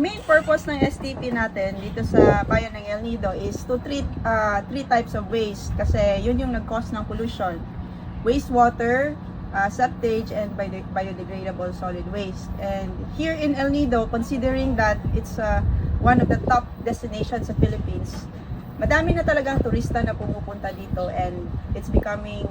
main purpose ng STP natin dito sa bayan ng El Nido is to treat three types of waste kasi yun yung nag-cause ng pollution. Wastewater, septage, and biodegradable solid waste. And here in El Nido, considering that it's one of the top destinations sa Philippines, madami na talagang turista na pumupunta dito and it's becoming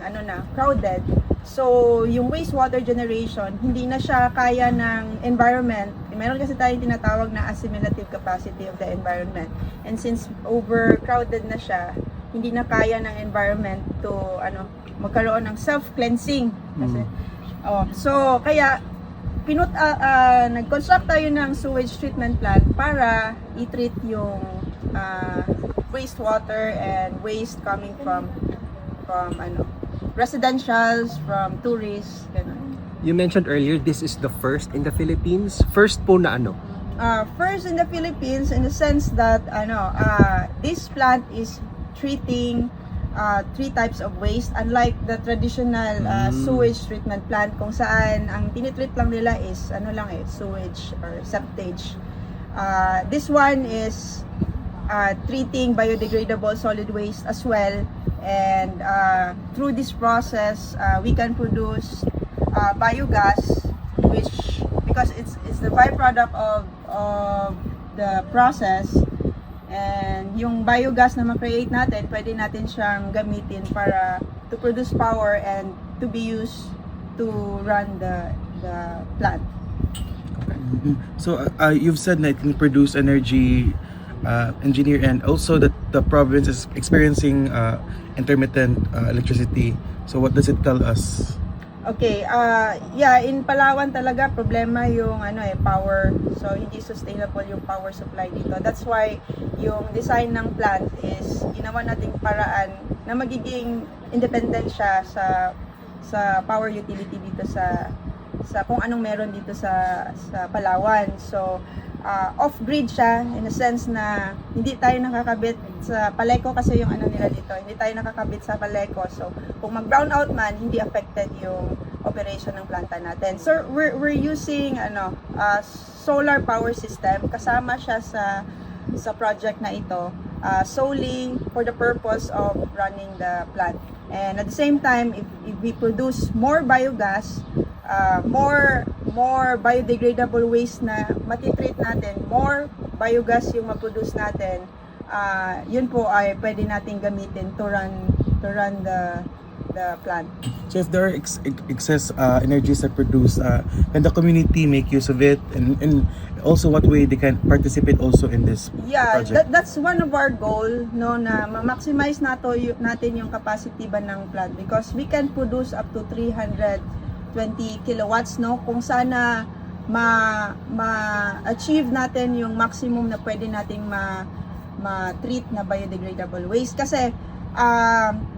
crowded. So, yung wastewater generation, hindi na siya kaya ng environment. Meron kasi tayong tinatawag na assimilative capacity of the environment. And since overcrowded na siya, hindi na kaya ng environment to magkaroon ng self-cleansing. Kasi, so, kaya nag-construct tayo ng sewage treatment plant para i-treat yung wastewater and waste coming from residentials, from tourists, ganun. You mentioned earlier, this is the first in the Philippines. First po na ano? First in the Philippines in the sense that this plant is treating three types of waste, unlike the traditional sewage treatment plant kung saan ang tinitreat lang nila is sewage or septage. This one is treating biodegradable solid waste as well, and through this process we can produce biogas, which because it's the byproduct of the process, and yung biogas na ma-create natin, pwede natin siyang gamitin para to produce power and to be used to run the plant. So you've said that it can produce energy, engineer, and also that the province is experiencing intermittent electricity. So what does it tell us? Okay, in Palawan talaga problema yung power. So hindi sustainable yung power supply dito. That's why yung design ng plant is ginawa nating paraan na magiging independent siya sa power utility dito sa kung anong meron dito sa Palawan. So off-grid siya in a sense na hindi tayo nakakabit sa Paleco kasi yung nila dito. Hindi tayo nakakabit sa Paleco. So kung mag-brown out man, hindi affected yung operation ng planta natin. So we're using solar power system. Kasama siya sa project na ito solely for the purpose of running the plant. And at the same time, if we produce more biogas, more biodegradable waste na matitreat natin, more biogas yung ma-produce natin, yun po ay pwede natin gamitin to run the plant. So if there are excess energies that produce, can the community make use of it, and also what way they can participate also in this project? That's one of our goal, na ma-maximize natin yung capacity ba ng plant, because we can produce up to 320 kilowatts, kung sana ma-achieve natin yung maximum na pwede nating ma-treat na biodegradable waste. Kasi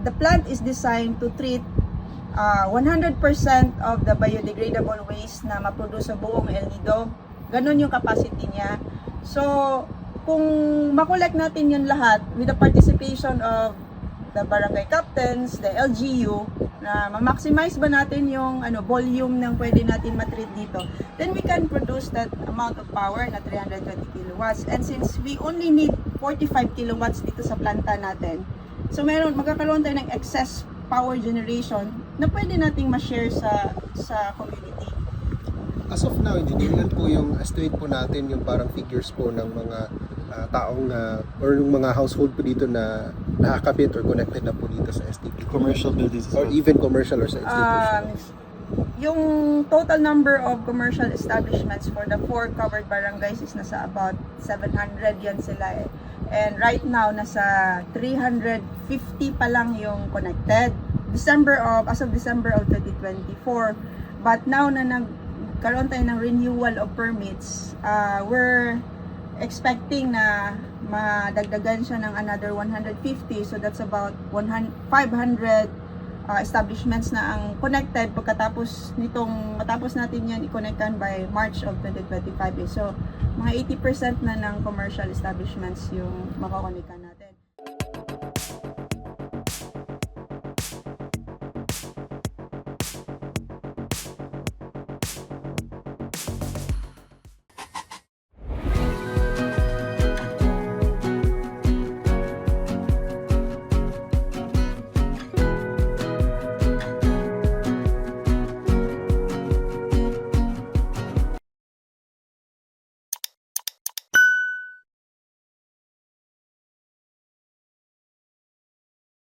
the plant is designed to treat 100% of the biodegradable waste na ma-produce sa buong El Nido. Ganon yung capacity niya. So kung makolect natin yun lahat with the participation of the barangay captains, the LGU, na ma-maximize ba natin yung volume ng pwede natin matreat dito, then we can produce that amount of power na 320 kilowatts. And since we only need 45 kilowatts dito sa planta natin, so magkakaroon tayo ng excess power generation na pwede nating ma-share sa community. As of now, engineer, yan po yung estimate po natin, yung parang figures po ng mga taong or yung mga household po dito na nakakabit or connected na po dito sa STP. Commercial buildings as Or well. even commercial or sa institutions. Yung total number of commercial establishments for the 4 covered barangays is nasa about 700 yan sila . And right now, nasa 350 pa lang yung connected. As of December of 2024. But now na nagkaroon tayo ng renewal of permits, we're expecting na madagdagan siya ng another 150. So that's about 500 establishments na ang connected matapos natin yan i-connectan by March of 2025. So mga 80% na ng commercial establishments yung makakonectan natin.